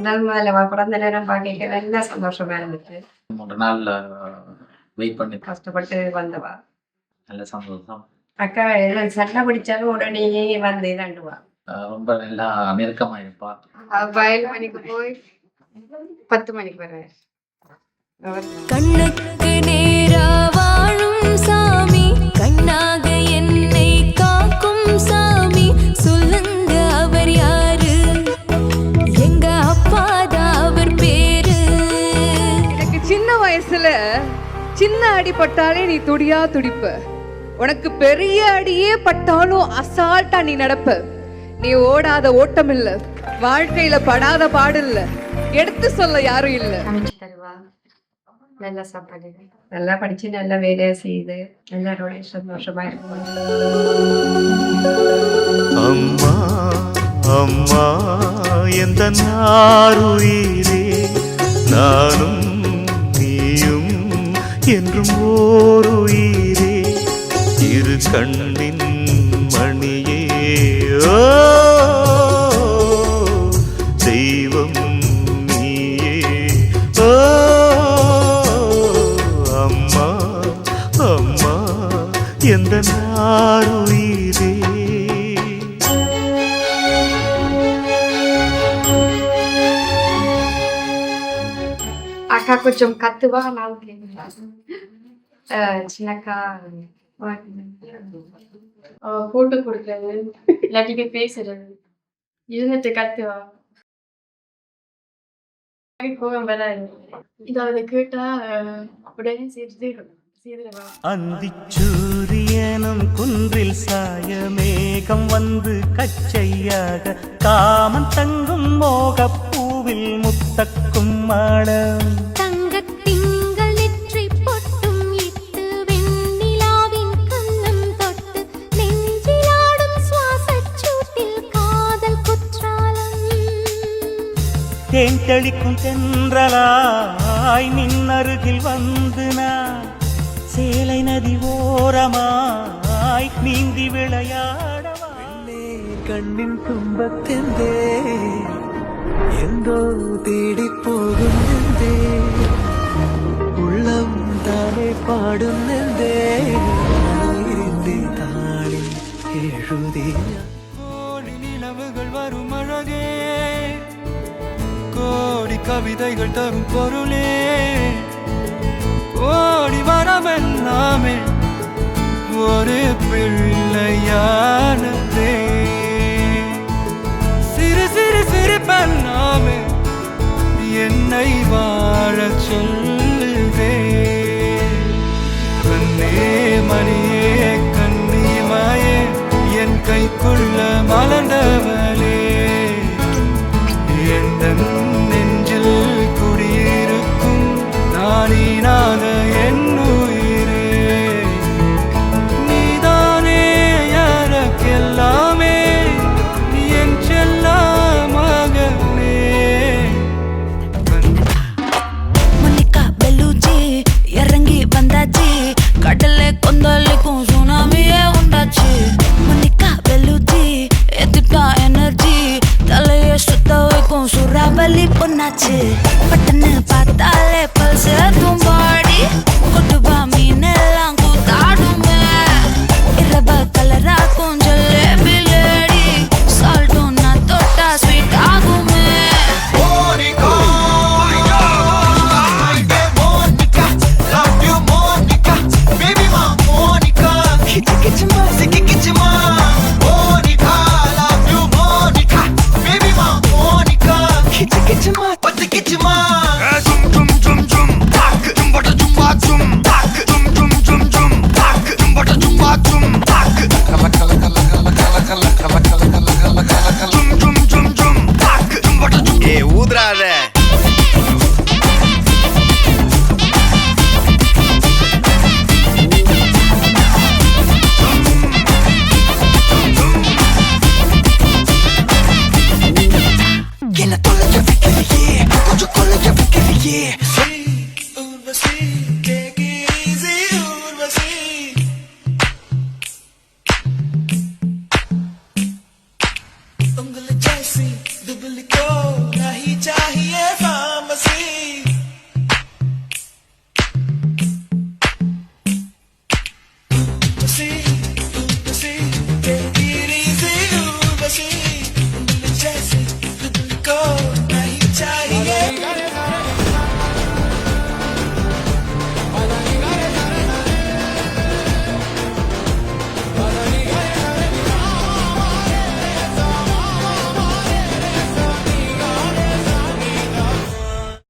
முதல் முதல்ல பிறந்த நேரம் பார்க்க நல்ல சந்தோஷமா இருந்துச்சு. 3 நாள் வெயிட் பண்ணி கஷ்டப்பட்டு வந்தவா. நல்ல சந்தோஷம். அக்கா எல்லாம் சண்டை பிடிச்சாலும் உடனே வந்து இதாண்டுவா. ரொம்ப நல்லா நெருக்கமா இருப்பா. 7 மணிக்கு போய் 10 மணிக்கு வருவேன். கண்ணுக்கு நேரா வாழும் சாமி, கண்ணாக என்னை காக்கும் சாமி, சொல்லுங்க அவர் யாரு? எங்க அப்பாதான் அவர் பேரு. எனக்கு சின்ன வயசுல சின்ன அடி பட்டாலே நீ துடியா துடிப்ப, உனக்கு பெரிய அடியே பட்டாலும் அசால்ட்டா நீ நடப்ப. நீ ஓடாத ஓட்டம் இல்ல, வாழ்க்கையில படாத பாடு இல்ல, எடுத்து சொல்ல யாரும் இல்ல. சமைச்சு தருவா, நல்ல சாப்பாடு, நல்லா படிச்சு நல்ல வேலையை செய்து எல்லாரோட சந்தோஷமா இருக்கும். அம்மா அம்மா எந்த நாருயிரே, நானும் நீயும் என்றும் ஓருயிரே, இரு கண்ணின் மணியே, ஓ தெய்வம் நீயே, ஓ அம்மா அம்மா எந்த நாருயிரே. அக்கா கொஞ்சம் கத்துவா, நான் கேட்குறேன். சின்னக்கா போட்டு கொடுக்கறது, இல்லாட்டிக்கு பேசுறது, இருந்துட்டு கத்துவா. கோபம் வராது, இதாவது கேட்டா உடனே செய்திருவா. அந்திச்சூரியனும் குன்றில் சாய மேகம் வந்து கச்சையாக, காமன் தங்கும் மோகப் பூவில் முத்தக்கும் மாடம், தங்கத் திங்கள் நெற்றி பொட்டும் இட்டு, வெண்ணிலாவின் கன்னம் தொட்டு, நெஞ்சிலாடும் சுவாசச் சூட்டில் காதல் குற்றாலம். தேன் தெளிக்கும் தென்றலாய் நின்னருகில் வந்து நான், சேலை நதி ஓரமாய் நீந்தி விளையாடவா. கண்ணின் துன்பத்தெந்தே எந்தோ தேடி போகும் நெந்தே, உள்ளம் தானே பாடும் நெந்தே, இருந்தே தாளி எழுதி. கோடி நிலவுகள் வரும் அழகே, கோடி கவிதைகள் தரும் பொருளே, கோடி வரமெல்லாமே ஒரு பிள்ளையானதே, சிறு சிறு சிரிப்பெல்லாமே என்னை வாழச் சொல்லுதே. கண்ணே மணியே கண்ணிமாயே, என் கைக்குள்ள மலர்ந்தவளே, எந்த நெஞ்சில் குடியிருக்கும் நானீனாத என் உயிரே, நீதானே எனக்கெல்லாமே, என் செல்ல மகனே. மன்னிக்கா பெல்லூச்சி இறங்கி வந்தாச்சு, கடல்ல கொந்தளிக்கும் சுனாமியே உண்டாச்சு. மன்னிக்கா பெல்லூச்சி ஏத்திட்டா எனர்ஜி, தலைய சுத்த வைக்கும் சூறாவளி பொண்ணாச்சு.